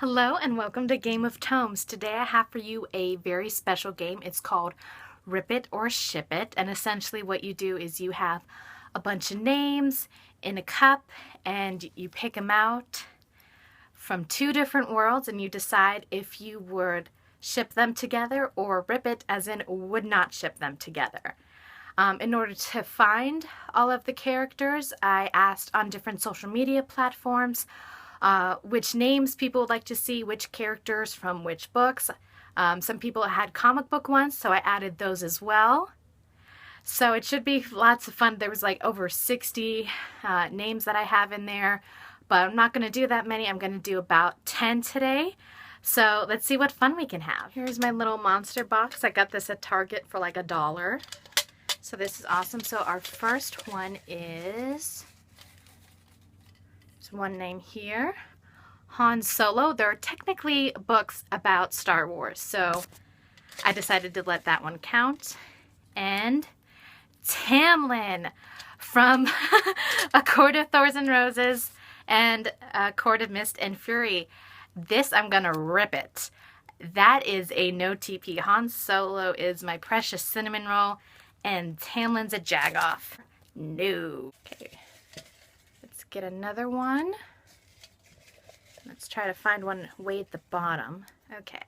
Hello and welcome to Game of Tomes. Today I have for you a very special game. It's called Rip It or Ship It, and essentially what you do is you have a bunch of names in a cup and you pick them out from two different worlds and you decide if you would ship them together or rip it, as in would not ship them together. In order to find all of the characters, I asked on different social media platforms which names people would like to see, which characters from which books. Some people had comic book ones, so I added those as well. So it should be lots of fun. There was like over 60 names that I have in there, but I'm not going to do that many. I'm going to do about 10 today. So let's see what fun we can have. Here's my little monster box. I got this at Target for like $1. So this is awesome. So our first one is, there's one name here, Han Solo. There are technically books about Star Wars, so I decided to let that one count. And Tamlin from A Court of Thorns and Roses and A Court of Mist and Fury. This, I'm gonna rip it. That is a no TP. Han Solo is my precious cinnamon roll, and Tamlin's a jagoff. No. Okay, let's get another one. Let's try to find one way at the bottom. Okay,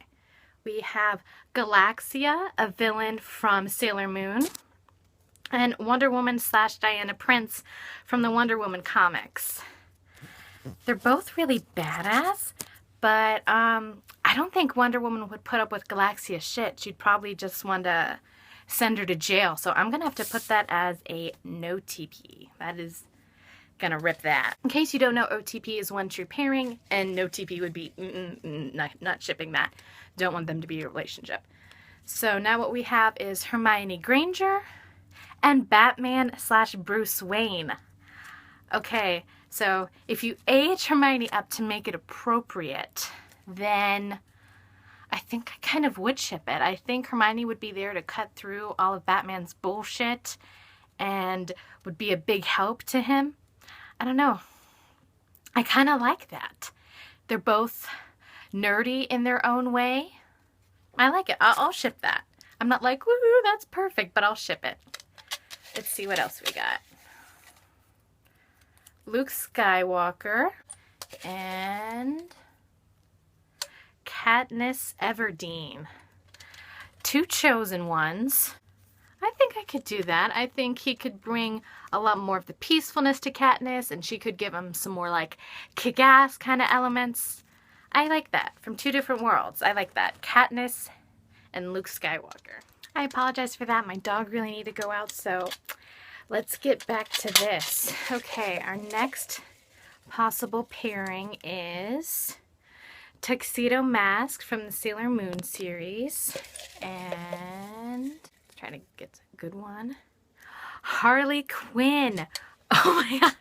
we have Galaxia, a villain from Sailor Moon, and Wonder Woman / Diana Prince from the Wonder Woman comics. They're both really badass, but I don't think Wonder Woman would put up with Galaxia's shit. She'd probably just want to send her to jail. So I'm gonna have to put that as a no TP. That is gonna rip that. In case you don't know, OTP is one true pairing, and no TP would be not shipping that. Don't want them to be a relationship. So now what we have is Hermione Granger and Batman / Bruce Wayne. Okay, so if you age Hermione up to make it appropriate, then I think I kind of would ship it. I think Hermione would be there to cut through all of Batman's bullshit and would be a big help to him. I don't know. I kind of like that. They're both nerdy in their own way. I like it. I'll ship that. I'm not like, woo, that's perfect, but I'll ship it. Let's see what else we got. Luke Skywalker and Katniss Everdeen. Two chosen ones. I think I could do that. I think he could bring a lot more of the peacefulness to Katniss, and she could give him some more like kick-ass kind of elements. I like that. From two different worlds. I like that. Katniss and Luke Skywalker. I apologize for that. My dog really needed to go out, so let's get back to this. Okay, our next possible pairing is Tuxedo Mask from the Sailor Moon series, and try to get a good one. Harley Quinn. Oh my god.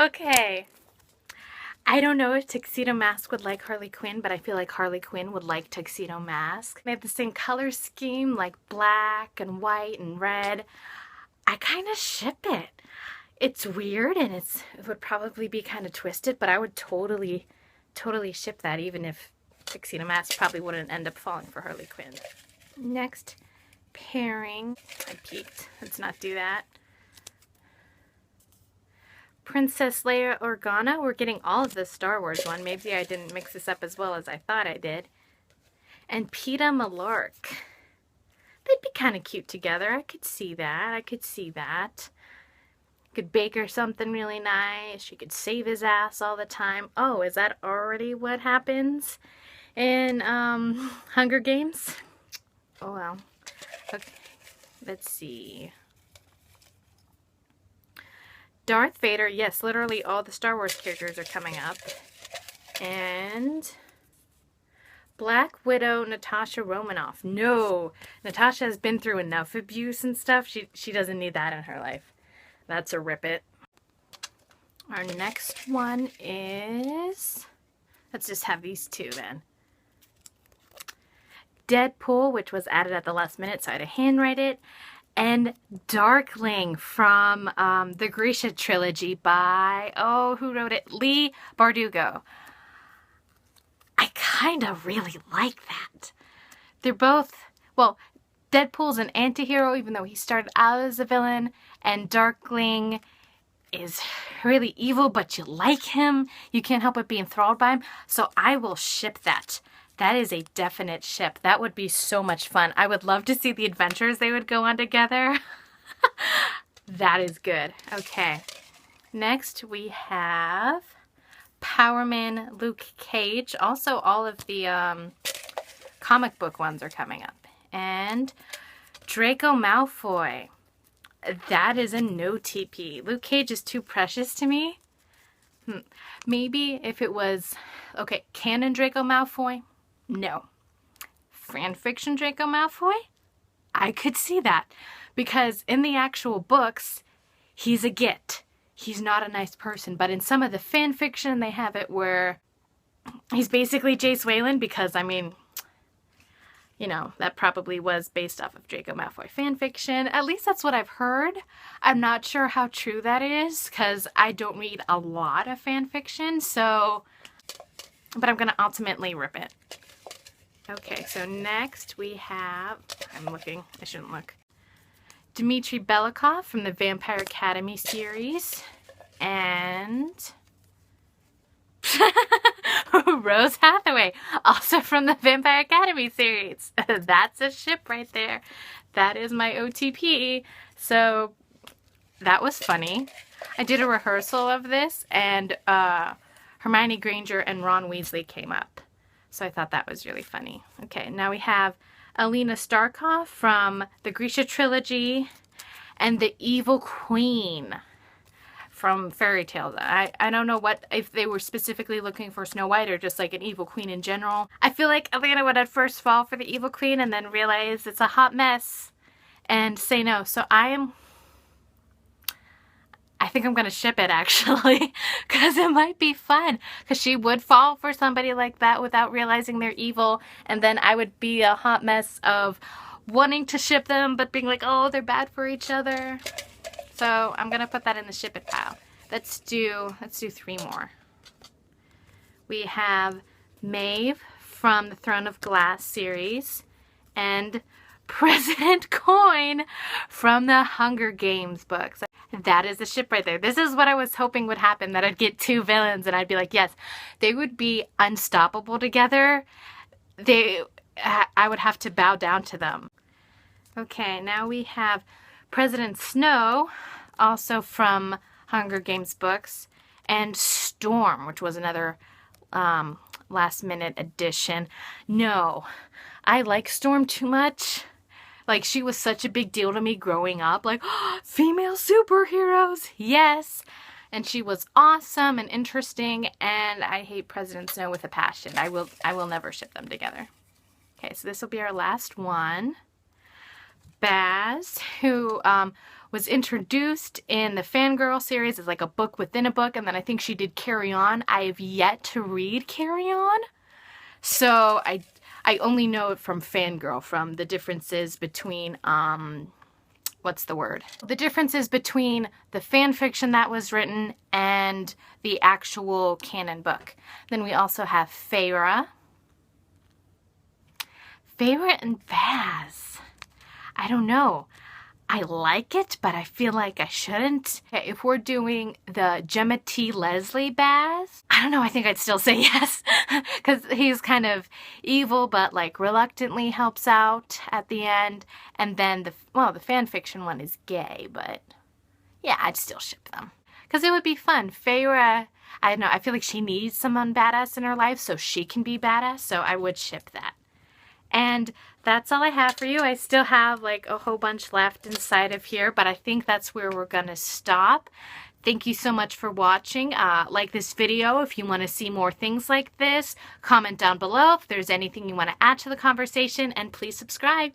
Okay. I don't know if Tuxedo Mask would like Harley Quinn, but I feel like Harley Quinn would like Tuxedo Mask. They have the same color scheme, like black and white and red. I kind of ship it. It's weird and it would probably be kind of twisted, but I would totally ship that, even if Tuxedo Mask probably wouldn't end up falling for Harley Quinn. Next pairing. I peeked. Let's not do that. Princess Leia Organa. We're getting all of the Star Wars one. Maybe I didn't mix this up as well as I thought I did. And Peeta Mellark. They'd be kind of cute together. I could see that. I could see that. Could bake her something really nice. She could save his ass all the time. Oh, is that already what happens in Hunger Games? Oh well. Okay, let's see. Darth Vader. Yes, literally all the Star Wars characters are coming up. And Black Widow Natasha Romanoff. No, Natasha has been through enough abuse and stuff. She doesn't need that in her life. That's a rip it. Our next one is, let's just have these two then. Deadpool, which was added at the last minute, so I had to handwrite it. And Darkling from the Grisha trilogy by, oh, who wrote it? Leigh Bardugo. I kind of really like that. They're both, well, Deadpool's an anti-hero even though he started out as a villain, and Darkling is really evil, but you like him. You can't help but be enthralled by him. So I will ship that. That is a definite ship. That would be so much fun. I would love to see the adventures they would go on together. That is good. Okay. Next we have Powerman Luke Cage. Also all of the comic book ones are coming up. And Draco Malfoy. That is a no TP. Luke Cage is too precious to me. Maybe if it was, okay, canon Draco Malfoy? No. Fanfiction Draco Malfoy? I could see that. Because in the actual books, he's a git. He's not a nice person. But in some of the fanfiction, they have it where he's basically Jace Wayland because, I mean, you know, that probably was based off of Draco Malfoy fanfiction. At least that's what I've heard. I'm not sure how true that is because I don't read a lot of fanfiction, so... But I'm going to ultimately rip it. Okay, so next we have... I'm looking. I shouldn't look. Dmitry Belikov from the Vampire Academy series. And... Rose Hathaway, also from the Vampire Academy series. That's a ship right there. That is my OTP. So that was funny. I did a rehearsal of this and Hermione Granger and Ron Weasley came up. So I thought that was really funny. Okay, now we have Alina Starkov from the Grisha trilogy and the Evil Queen from Fairy Tales. I don't know what, if they were specifically looking for Snow White or just like an evil queen in general. I feel like Alina would at first fall for the evil queen and then realize it's a hot mess and say no. So I think I'm going to ship it actually because it might be fun because she would fall for somebody like that without realizing they're evil, and then I would be a hot mess of wanting to ship them but being like, oh, they're bad for each other. So I'm going to put that in the ship it pile. Let's do 3 more. We have Maeve from the Throne of Glass series and President Coin from the Hunger Games books. That is the ship right there. This is what I was hoping would happen, that I'd get 2 villains and I'd be like, yes, they would be unstoppable together. I would have to bow down to them. Okay, now we have President Snow, also from Hunger Games books, and Storm, which was another last minute addition. No, I like Storm too much. Like, she was such a big deal to me growing up. Like, oh, female superheroes, yes. And she was awesome and interesting, and I hate President Snow with a passion. I will never ship them together. Okay, so this will be our last one. Baz, who was introduced in the Fangirl series as like a book within a book, and then I think she did Carry On. I have yet to read Carry On, so I only know it from Fangirl, from the differences between, what's the word? The differences between the fan fiction that was written and the actual canon book. Then we also have Feyre. Feyre and Baz. I don't know. I like it, but I feel like I shouldn't. If we're doing the Gemma T. Leslie Baz, I don't know, I think I'd still say yes. Because he's kind of evil, but like reluctantly helps out at the end. And then the fan fiction one is gay, but yeah, I'd still ship them. Because it would be fun. Feyre, I don't know, I feel like she needs someone badass in her life so she can be badass, so I would ship that. And that's all I have for you. I still have like a whole bunch left inside of here, but I think that's where we're gonna stop. Thank you so much for watching. Like this video if you want to see more things like this. Comment down below if there's anything you want to add to the conversation, and please subscribe.